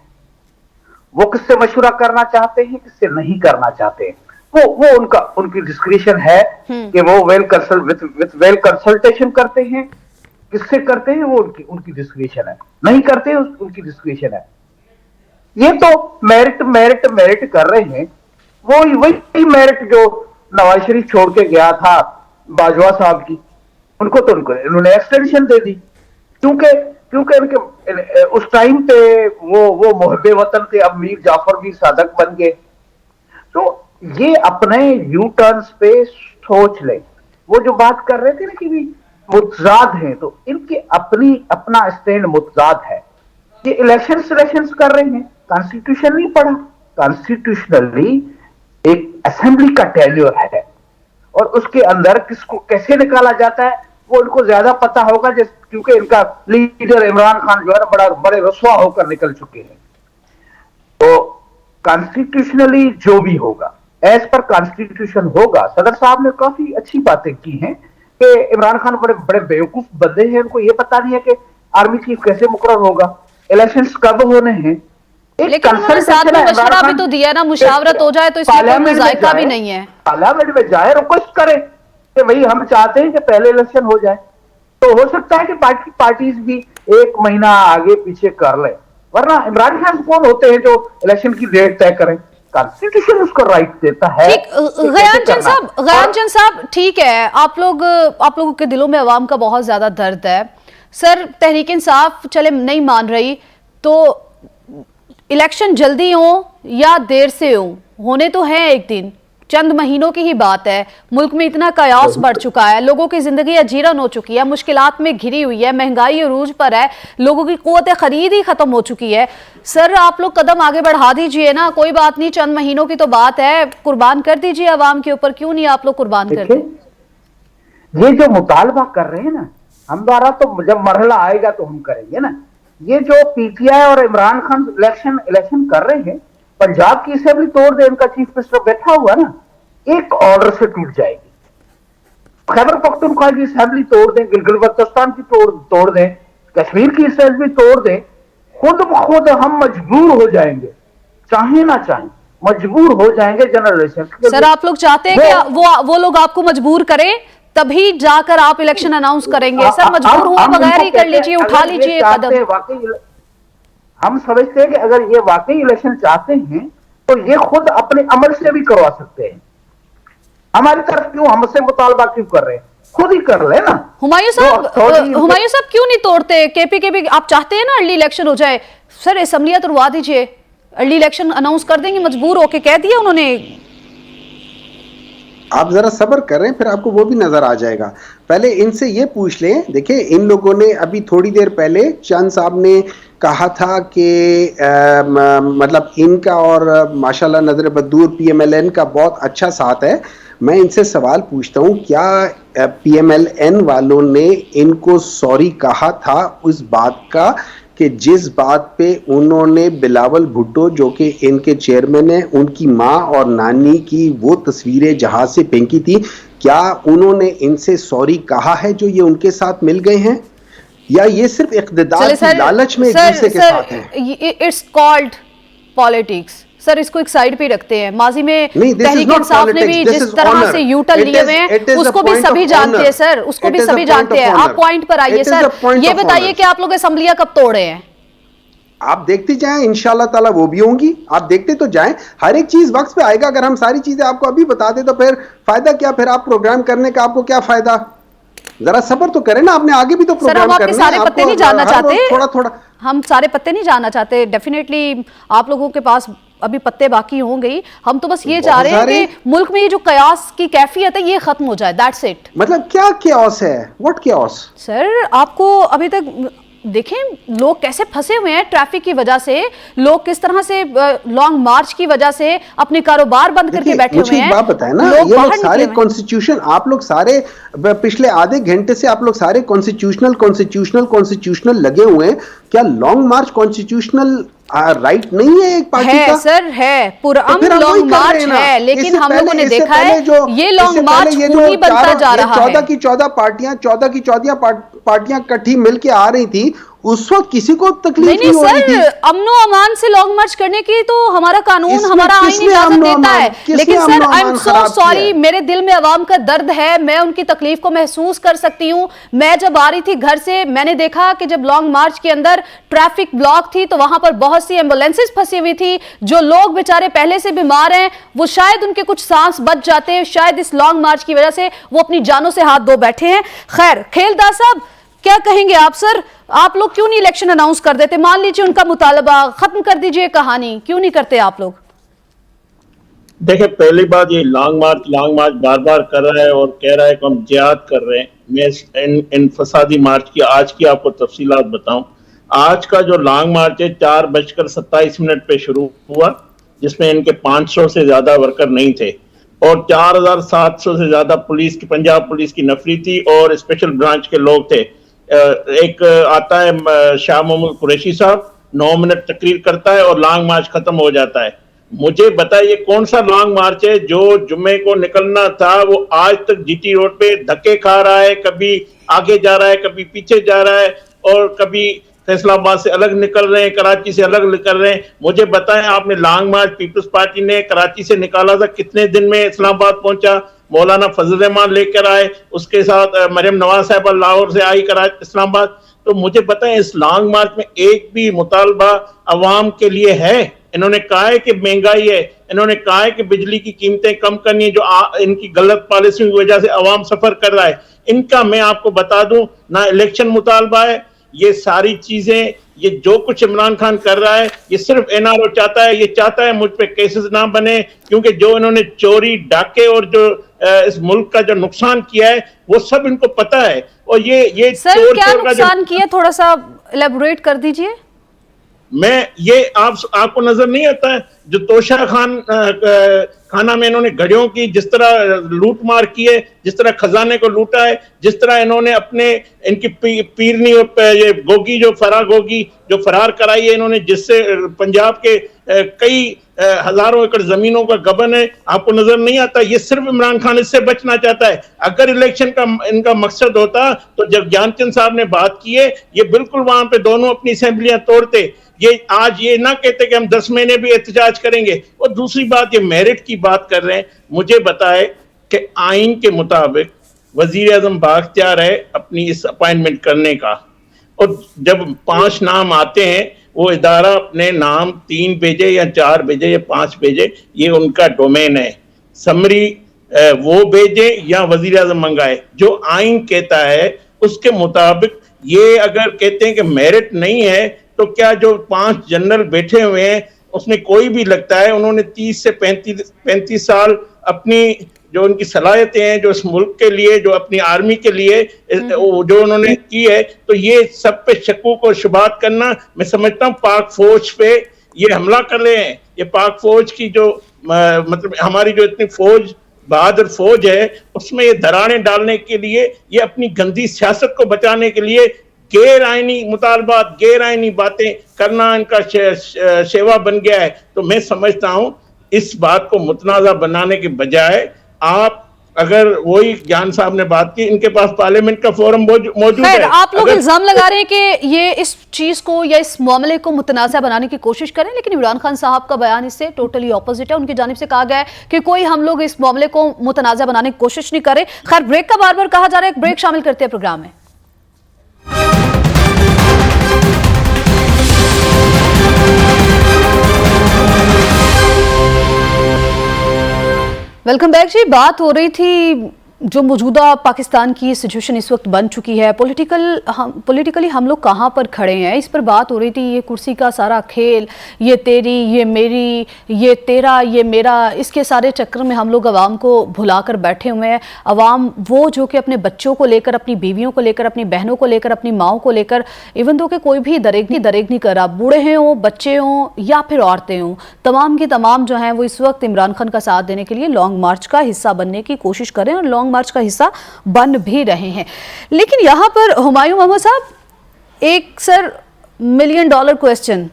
वो किससे मशवरा करना चाहते हैं, किससे नहीं करना चाहते हैं, वो उनकी डिस्क्रिशन है कि वो वेल कंसल्टेशन करते हैं। किससे करते हैं वो उनकी डिस्क्रिशन है, नहीं करते हैं उनकी डिस्क्रिशन है। ये तो मेरिट कर रहे हैं, वही मेरिट जो नवाज शरीफ छोड़ के गया था बाजवा साहब की, उन्होंने एक्सटेंशन दे दी, क्योंकि उनके उस टाइम पे वो मुहब्बे वतन थे, अब मीर जाफर भी सादक बन गए। तो ये अपने यू टर्न्स पे सोच ले। वो जो बात कर रहे थे ना कि भी मुतजाद हैं, तो इनके अपना स्टैंड मुतजाद है। ये इलेक्शंस कर रहे हैं, कॉन्स्टिट्यूशन नहीं पढ़ा। कॉन्स्टिट्यूशनली एक असेंबली का टेन्योर है और उसके अंदर किसको कैसे निकाला जाता है वो उनको ज्यादा पता होगा, क्योंकि इनका लीडर इमरान खान जो है ना बड़े रसवा होकर निकल चुके हैं। तो कॉन्स्टिट्यूशनली जो भी होगा, एज पर कॉन्स्टिट्यूशन होगा। सदर साहब ने काफी अच्छी बातें की हैं कि इमरान खान बड़े बेवकूफ बंदे हैं, उनको ये पता नहीं है कि आर्मी चीफ कैसे मुकर्रर होगा, इलेक्शंस कब होने हैं। लेकिन उन्होंने साथ में मशवरा भी तो दिया ना, मुशावरत हो जाए तो इसमें कोई जायका भी नहीं है। पार्लियामेंट में जाए, रिक्वेस्ट करे कि भाई हम चाहते हैं कि पहले इलेक्शन हो जाए। तो हो सकता है कि पार्टीज भी 1 महीना आगे पीछे कर ले, वरना इमरान खान कौन होते हैं जो इलेक्शन की डेट तय करें? कॉन्स्टिट्यूशन उसको राइट देता है। ठीक, गयान साहब ठीक है, आप लोगों के दिलों में अवाम का बहुत ज्यादा दर्द है। सर तहरीक इंसाफ चले नहीं मान रही, तो इलेक्शन जल्दी हो या देर से होने तो है एक दिन, चंद महीनों की ही बात है। मुल्क में इतना कयास बढ़ चुका है, लोगों की जिंदगी अजीरन हो चुकी है, मुश्किलात में घिरी हुई है, महंगाई अरूज पर है, लोगों की क़ुव्वत खरीद ही खत्म हो चुकी है। सर आप लोग कदम आगे बढ़ा दीजिए ना, कोई बात नहीं, चंद महीनों की तो बात है, कुर्बान कर दीजिए अवाम के ऊपर, क्यों नहीं आप लोग कुर्बान करते? ये जो मुतालबा कर रहे हैं ना, हम द्वारा तो जब मरहला आएगा तो हम करेंगे ना। ये जो पीटीआई और इमरान खान इलेक्शन कर रहे हैं, पंजाब की असेंबली तोड़ दे, इनका चीफ मिनिस्टर बैठा हुआ ना, एक ऑर्डर से टूट जाएगी। खैबर पख्तूनख्वा की असेंबली तोड़ दें, गिलगित बल्तिस्तान की तोड़ दें, कश्मीर की असेंबली तोड़ दें, खुद ब खुद हम मजबूर हो जाएंगे, चाहे ना चाहे मजबूर हो जाएंगे जनरल इलेक्शन। सर आप लोग चाहते हैं कि वो लोग आपको मजबूर करें, तभी जाकर आप इलेक्शन अनाउंस करेंगे? सर मजबूर हुए बगैर ही कर लीजिए, उठा लीजिए कदम। हम समझते हैं कि अगर ये वाकई इलेक्शन चाहते हैं तो ये खुद अपने अमल से भी करवा सकते हैं। हमारी तरफ क्यों, हमसे मुतालबा क्यों कर रहे हैं? खुद ही कर ले ना। हुमायूं साहब क्यों नहीं तोड़ते? केपी आप चाहते हैं ना अर्ली इलेक्शन हो जाए, सर असेंबलियां तोड़वा दीजिए, अर्ली इलेक्शन अनाउंस कर देंगे, मजबूर होके कह दिया उन्होंने। आप जरा सब्र कर रहे हैं, फिर आपको वो भी नजर आ जाएगा। पहले इनसे ये पूछ लें, देखिए इन लोगों ने अभी थोड़ी देर पहले चंद साहब ने कहा था कि मतलब इनका और माशाल्लाह नजर बदूर पीएमएलएन का बहुत अच्छा साथ है। मैं इनसे सवाल पूछता हूँ, क्या पीएमएलएन वालों ने इनको सॉरी कहा था उस बात का कि जिस बात पे उन्होंने बिलावल भुट्टो जो कि इनके चेयरमैन हैं, उनकी माँ और नानी की वो तस्वीरें जहाज से फेंकी थी, क्या उन्होंने इनसे सॉरी कहा है जो ये उनके साथ मिल गए हैं, या ये सिर्फ इक़्तिदार की लालच में एक दूसरे के साथ हैं? इट्स कॉल्ड पॉलिटिक्स सर, इसको एक साइड पे रखते हैं। माजी में तहरीक इंसाफ ने भी जिस तरह से यूटर्न लिए हुए हैं उसको भी सभी जानते हैं सर, उसको भी सभी जानते हैं। आप पॉइंट पर आइए सर, ये बताइए कि आप लोग असेंबलियां कब तोड़े हैं? आप देखते जाएं, इंशाल्लाह ताला वो भी होंगी, आप देखते तो जाएं। हर एक चीज वक्त पे आएगा। अगर हम सारी चीजें आपको अभी बता दें तो फिर फायदा क्या, फिर आप प्रोग्राम करने का आपको क्या फायदा? जरा सब्र तो करें ना, आपने आगे भी तो प्रोग्राम करना है। सर हम आपके सारे पत्ते नहीं जानना चाहते, थोड़ा हम सारे पत्ते नहीं जानना चाहते। डेफिनेटली आप लोगों के पास अभी पत्ते बाकी होंगे ही, हम तो बस ये चाह रहे हैं कि मुल्क में ये जो कयास की कैफियत है ये खत्म हो जाए, दैट्स इट। मतलब क्या कयास है? व्हाट कयास? सर आपको अभी तक देखें लोग कैसे फंसे हुए हैं ट्रैफिक की वजह से, लोग किस तरह से लॉन्ग मार्च की वजह से अपने कारोबार बंद करके बैठे हुए हैं। बात बताए ना, ये लोग सारे कॉन्स्टिट्यूशन, आप लोग सारे पिछले आधे घंटे से आप लोग सारे कॉन्स्टिट्यूशनल लगे हुए हैं। क्या लॉन्ग मार्च कॉन्स्टिट्यूशनल राइट नहीं है एक पार्टी का? सर है, पुरअमन लॉन्ग मार्च है, लेकिन हम लोगों ने देखा है ये लॉन्ग मार्च नहीं बनता जा रहा है। 14 की 14 पार्टियां इकट्ठी मिलके आ रही थी, उस वक्त किसी को तकलीफ नहीं हो रही थी। अमनो अमान से लॉन्ग मार्च करने की तो हमारा कानून, हमारा आईन इजाजत देता है, लेकिन sir I am so sorry, मेरे दिल में अवाम का दर्द है, मैं उनकी तकलीफ को महसूस कर सकती हूँ। मैं जब आ रही थी घर से, मैंने देखा कि जब लॉन्ग मार्च के अंदर ट्रैफिक ब्लॉक थी तो वहां पर बहुत सी एम्बुलेंसेस फंसी हुई थी। जो लोग बेचारे पहले से बीमार हैं, वो शायद उनके कुछ सांस बच जाते, शायद इस लॉन्ग मार्च की वजह से वो अपनी जानों से हाथ धो बैठे हैं। खैर, खेलदार साहब क्या कहेंगे आप? सर आप लोग क्यों नहीं इलेक्शन अनाउंस कर देते? मान लीजिए उनका मुतालबा खत्म कर दीजिए, कहानी क्यों नहीं करते आप लोग? देखिए, पहली बात ये लॉन्ग मार्च बार बार कर रहा है और कह रहा है कि हम जिहाद कर रहे हैं। मैं इन फसादी मार्च की आज की आपको तफसीलात बताऊं। आज का जो लॉन्ग मार्च है 4:27 पे शुरू हुआ, जिसमें इनके 500 से ज्यादा वर्कर नहीं थे और 4700 से ज्यादा पुलिस की, पंजाब पुलिस की नफरी थी और स्पेशल ब्रांच के लोग थे। एक आता है शाह मोहम्मद कुरैशी साहब, 9 मिनट तकरीर करता है और लॉन्ग मार्च खत्म हो जाता है। मुझे बताइए कौन सा लॉन्ग मार्च है जो जुम्मे को निकलना था वो आज तक जीटी रोड पे धक्के खा रहा है, कभी आगे जा रहा है, कभी पीछे जा रहा है और कभी फैसलाबाद से अलग निकल रहे हैं, कराची से अलग निकल रहे हैं। मुझे बताएं, आपने लॉन्ग मार्च पीपल्स पार्टी ने कराची से निकाला था, कितने दिन में इस्लामाबाद पहुंचा? मौलाना फजल रहमान लेकर आए, उसके साथ मरियम नवाज साहब लाहौर से आई इस्लामाबाद। तो मुझे बताएं, इस लॉन्ग मार्च में एक भी मुतालबा अवाम के लिए है? इन्होंने कहा है कि महंगाई है, इन्होंने कहा है कि बिजली की कीमतें कम करनी है, जो इनकी गलत पॉलिसियों की वजह से अवाम सफर कर रहा है। इनका मैं आपको बता दूं, ना इलेक्शन मुतालबा है, ये सारी चीजें, ये जो कुछ इमरान खान कर रहा है, ये सिर्फ एनआरओ चाहता है, ये चाहता है मुझ पे केसेस ना बने, क्योंकि जो इन्होंने चोरी, डाके और जो इस मुल्क का जो नुकसान किया है वो सब इनको पता है। और ये सर क्या नुकसान किया, थोड़ा सा इलेबोरेट कर दीजिए। मैं ये आपको नजर नहीं आता है जो तोशा खाना में इन्होंने घड़ियों की जिस तरह लूट मार की है, जिस तरह खजाने को लूटा है, जिस तरह इन्होंने अपने इनकी पीरनी और ये गोगी जो फरार कराई है इन्होंने, जिससे पंजाब के कई हजारों एकड़ जमीनों का गबन है, आपको नजर नहीं आता। ये सिर्फ इमरान खान इससे बचना चाहता है। अगर इलेक्शन का इनका मकसद होता तो जब ज्ञानचंद साहब ने बात की है, ये बिल्कुल वहां पे दोनों अपनी असेंबलियां तोड़ते। ये आज ये ना कहते कि हम 10 महीने भी एहतजाज करेंगे। और दूसरी बात, ये मेरिट की बात कर रहे हैं, मुझे बताए कि आइन के मुताबिक वजीर आजम बाख्तियार है अपनी इस अपॉइंटमेंट करने का, और जब 5 नाम आते हैं वो इदारा अपने नाम 3 भेजे या 4 भेजे या 5 भेजे, ये उनका डोमेन है। समरी वो भेजे या वजीर आजम मंगाए, जो आइन कहता है उसके मुताबिक। ये अगर कहते हैं कि मेरिट नहीं है तो क्या जो 5 जनरल बैठे हुए हैं उसमें कोई भी लगता है उन्होंने 30 से 35 साल अपनी जो उनकी सलाहियतें हैं जो इस मुल्क के लिए, जो अपनी आर्मी के लिए जो उन्होंने की है, तो ये सब पे शकूक और शुबात करना, मैं समझता हूँ पाक फौज पे ये हमला कर रहे हैं। ये पाक फौज की जो मतलब हमारी जो इतनी फौज, बहादुर फौज है, उसमें ये दरारें डालने के लिए, ये अपनी गंदी सियासत को बचाने के लिए गैर आईनी मुतालबात, गैर आईनी बातें करना इनका सेवा बन गया है। तो मैं समझता हूं इस बात को मुतनाज़ा बनाने के बजाय आप, अगर वही ज्ञान साहब ने बात की, इनके पास पार्लियामेंट का फोरम मौजूद है। आप लोग इल्जाम लगा रहे हैं कि ये इस चीज को या इस मामले को मुतनाज़ा बनाने की कोशिश करें, लेकिन इमरान खान साहब का बयान इससे टोटली ऑपोजिट है। उनकी जानिब से कहा गया है कि कोई हम लोग इस मामले को मुतनाज़ा बनाने की कोशिश नहीं करे। खैर, ब्रेक का बार बार कहा जा रहा है, एक ब्रेक शामिल करते हैं प्रोग्राम में। वेलकम बैक जी। बात हो रही थी जो मौजूदा पाकिस्तान की सिचुएशन इस वक्त बन चुकी है, पॉलिटिकली हम लोग कहाँ पर खड़े हैं, इस पर बात हो रही थी। ये कुर्सी का सारा खेल, ये तेरी, ये मेरी, ये तेरा, ये मेरा, इसके सारे चक्कर में हम लोग आवाम को भुलाकर बैठे हुए हैं। आवाम वो जो कि अपने बच्चों को लेकर, अपनी बीवियों को लेकर, अपनी बहनों को लेकर, अपनी माओ को लेकर, इवन दो कि कोई भी दरेग नहीं कर रहा, बूढ़े हों, बच्चे हों या फिर औरतें हों, तमाम की तमाम जो हैं वो इस वक्त इमरान खान का साथ देने के लिए लॉन्ग मार्च का हिस्सा बनने की कोशिश करें और लॉन्ग मार्च का हिस्सा बन भी रहे हैं। लेकिन यहां पर हुमायूं मोहम्मद साहब, एक सर $1 मिलियन क्वेश्चन,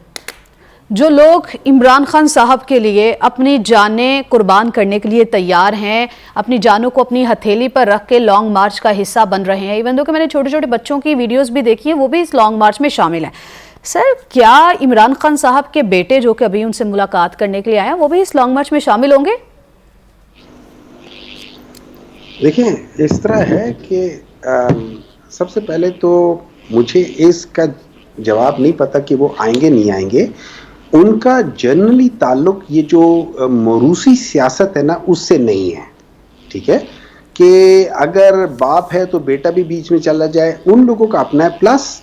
जो लोग इमरान खान साहब के लिए अपनी जानें कुर्बान करने के लिए तैयार हैं, अपनी जानों को अपनी हथेली पर रख के लॉन्ग मार्च का हिस्सा बन रहे हैं, इवन दो कि मैंने छोटे छोटे बच्चों की वीडियोस भी देखी हैं, वो भी इस लॉन्ग मार्च में शामिल हैं। सर, क्या इमरान खान साहब के बेटे जो कि अभी उनसे मुलाकात करने के लिए आए हैं, वो भी इस लॉन्ग मार्च में शामिल होंगे? देखिए, इस तरह है कि सबसे पहले तो मुझे इसका जवाब नहीं पता कि वो आएंगे नहीं आएंगे। उनका जनरली ताल्लुक ये जो मरूसी सियासत है ना, उससे नहीं है। ठीक है कि अगर बाप है तो बेटा भी बीच में चला जाए, उन लोगों का अपना है। प्लस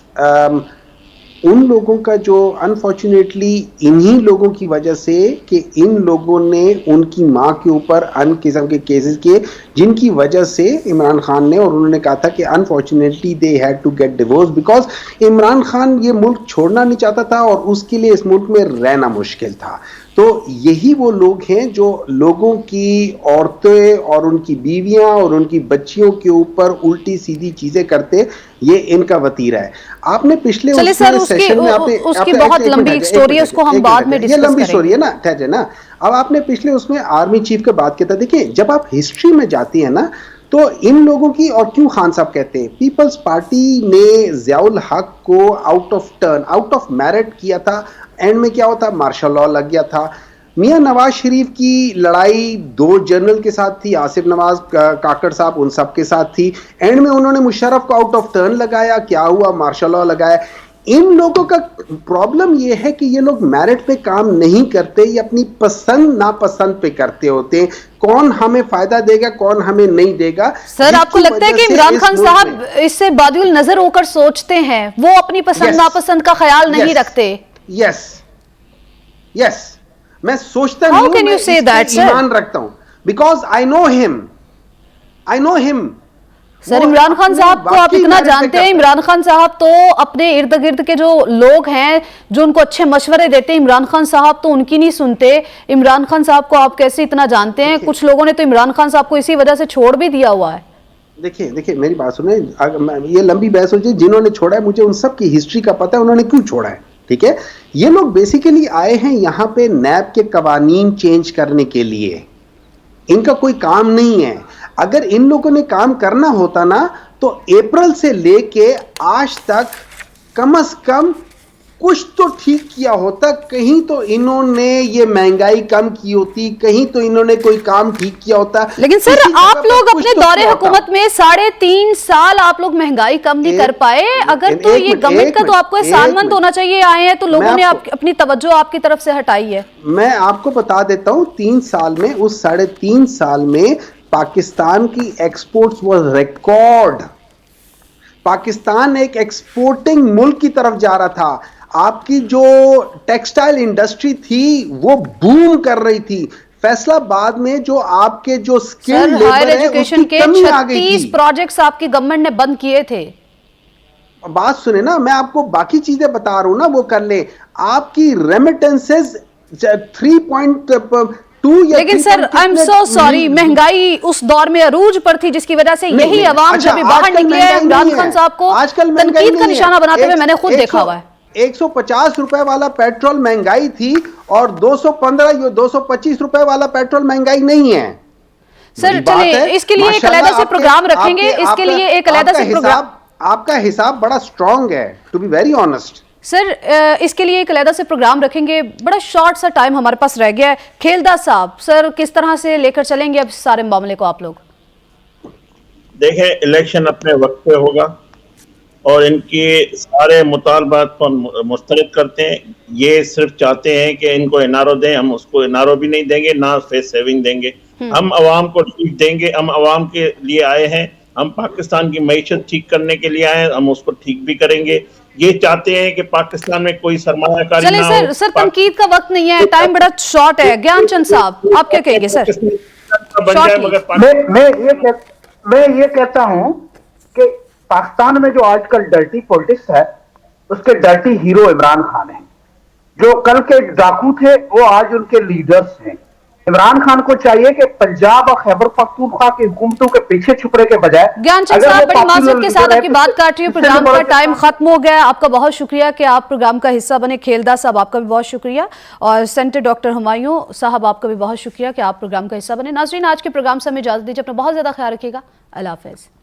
उन लोगों का जो अनफॉर्चुनेटली इन्हीं लोगों की वजह से कि इन लोगों ने उनकी माँ के ऊपर अन किस्म के केसेस किए, जिनकी वजह से इमरान खान ने, और उन्होंने कहा था कि unfortunately they had to get divorce because Imran Khan ये मुल्क छोड़ना नहीं चाहता था और उसके लिए इस मुल्क में रहना मुश्किल था। तो यही वो लोग हैं जो लोगों की औरतें और उनकी बीवियां और उनकी बच्चियों के ऊपर उल्टी सीधी चीजें करते, ये इनका वतीरा है। आपने पिछले सेशन में उसकी बहुत लंबी स्टोरी है, उसको हम बाद में डिस्कस करेंगे। ये लंबी स्टोरी है ना, ठहरे ना। अब आपने पिछले उसमें आर्मी चीफ का बात किया था। देखिए, जब आप हिस्ट्री में जाती है ना, तो इन लोगों की, और क्यों खान साहब कहते हैं, पीपल्स पार्टी ने ज़ियाउल हक को out of turn, out of merit किया था। एंड में क्या होता, मार्शल लॉ लग गया था। मियां नवाज शरीफ की लड़ाई 2 जनरल के साथ थी, आसिफ नवाज, काकड़ साहब, उन सब के साथ थी। एंड में उन्होंने मुशर्रफ को आउट ऑफ टर्न लगाया, क्या हुआ, मार्शल लॉ लगाया। इन लोगों का प्रॉब्लम ये है कि ये लोग मेरिट पे काम नहीं करते, ये अपनी पसंद नापसंद पे करते होते हैं, कौन हमें फायदा देगा कौन हमें नहीं देगा। सर, आपको लगता है कि इमरान खान साहब इससे बादिल नजर होकर सोचते हैं, वो अपनी पसंद नापसंद का ख्याल नहीं रखते? यस, मैं सोचता How नहीं can हूं, you say that, sir? ईमान रखता हूं, because I know him. Sir, Imran Khan साहब को आप इतना जानते हैं, इमरान खान साहब तो अपने इर्द गिर्द के जो लोग हैं जो उनको अच्छे मशवरे देते हैं, इमरान खान साहब तो उनकी नहीं सुनते। इमरान खान साहब को आप कैसे इतना जानते हैं? कुछ लोगों ने तो इमरान खान साहब को इसी वजह से छोड़ भी दिया हुआ है। देखिए मेरी बात सुने, ये लंबी बहस हो जाए, जिन्होंने छोड़ा है मुझे उन सब की हिस्ट्री का पता है, उन्होंने क्यों छोड़ा है, ठीक है। ये लोग बेसिकली आए हैं यहाँ पे नैब के कवानीन चेंज करने के लिए, इनका कोई काम नहीं है। अगर इन लोगों ने काम करना होता ना तो अप्रैल से लेके आज तक कम से कम कुछ तो ठीक किया होता, कहीं तो इन्होंने ये महंगाई कम की होती, कहीं तो इन्होंने कोई काम ठीक किया होता। लेकिन सर, आप लोग अपने दौरे हुकूमत में 3.5 साल आप लोग महंगाई कम नहीं कर पाए। अगर तो ये गवर्नमेंट का तो आपको एहसानमंद होना चाहिए। आए हैं तो लोगों ने अपनी तवज्जो आपकी तरफ से हटाई है। मैं आपको बता देता हूं, 3 साल में, उस 3.5 साल में पाकिस्तान की एक्सपोर्ट्स वाज रिकॉर्ड। पाकिस्तान एक एक्सपोर्टिंग मुल्क की तरफ जा रहा था। आपकी जो टेक्सटाइल इंडस्ट्री थी वो बूम कर रही थी। फैसलाबाद में जो आपके जो स्किल हायर एजुकेशन के 36 प्रोजेक्ट्स आपकी गवर्नमेंट ने बंद किए थे। बात सुने ना, मैं आपको बाकी चीजें बता रहा हूं ना, वो कर ले। आपकी रेमिटेंसेस 3.2 या लेकिन sir, I am so sorry, महंगाई उस दौर में अरूज पर थी जिसकी वजह से यही अवाम जब बाहर निकले इमरान खान साहब को तनकीद का निशाना बनाते हुए मैंने खुद देखा हुआ है। 150 रुपए वाला पेट्रोल महंगाई थी और 215 या 225 रुपए वाला पेट्रोल महंगाई नहीं है। सर चलिए, इसके लिए एक अलग से प्रोग्राम रखेंगे, इसके लिए एक अलग से प्रोग्राम। आपका हिसाब बड़ा स्ट्रांग है, to be very honest. Sir, इसके लिए एक अलग से प्रोग्राम रखेंगे। बड़ा शॉर्ट सा टाइम हमारे पास रह गया है। खेलदा साहब, सर किस तरह से लेकर चलेंगे अब सारे मामले को आप लोग? देखें, इलेक्शन अपने वक्त पे होगा और इनके सारे मुतालबात को मुस्तरद करते हैं। ये सिर्फ चाहते हैं कि इनको एनआरओ दें, हम उसको एनआरओ भी नहीं देंगे, ना फेस सेविंग देंगे। हम अवाम को ठीक देंगे, हम अवाम के लिए आए हैं, हम पाकिस्तान की मईशत ठीक करने के लिए आए हैं, हम उसको ठीक भी करेंगे। ये चाहते हैं कि पाकिस्तान में कोई सरमायाकारी ना हो। सर तनकीद का वक्त नहीं है, टाइम बड़ा शॉर्ट है। ज्ञानचंद साहब, आप क्या कहेंगे सर? मैं ये कहता हूं कि पाकिस्तान में जो आजकल डर्टी पॉलिटिक्स है उसके डर्टी हीरो इमरान खान हैं। जो कल के डाकू थे वो आज उनके लीडर्स हैं। इमरान खान को चाहिए कि पंजाब और खैबर पख्तूनख्वा की हुकूमतों के पीछे छुपने के बजाय। ज्ञानचंद साहब, बड़ी माजरत के साथ आपकी बात काट रही हूँ, प्रोग्राम का टाइम खत्म हो गया। आपका बहुत शुक्रिया कि आप प्रोग्राम का हिस्सा बने। खेलदा साहब, आपका भी बहुत शुक्रिया, और सेंटर डॉक्टर हुमायूं साहब, आपका भी बहुत शुक्रिया कि आप प्रोग्राम का हिस्सा बने। नाज़रीन, आज के प्रोग्राम से हमें इजाजत दीजिए। अपना बहुत ज्यादा ख्याल रखिएगा। अल्लाह हाफिज़।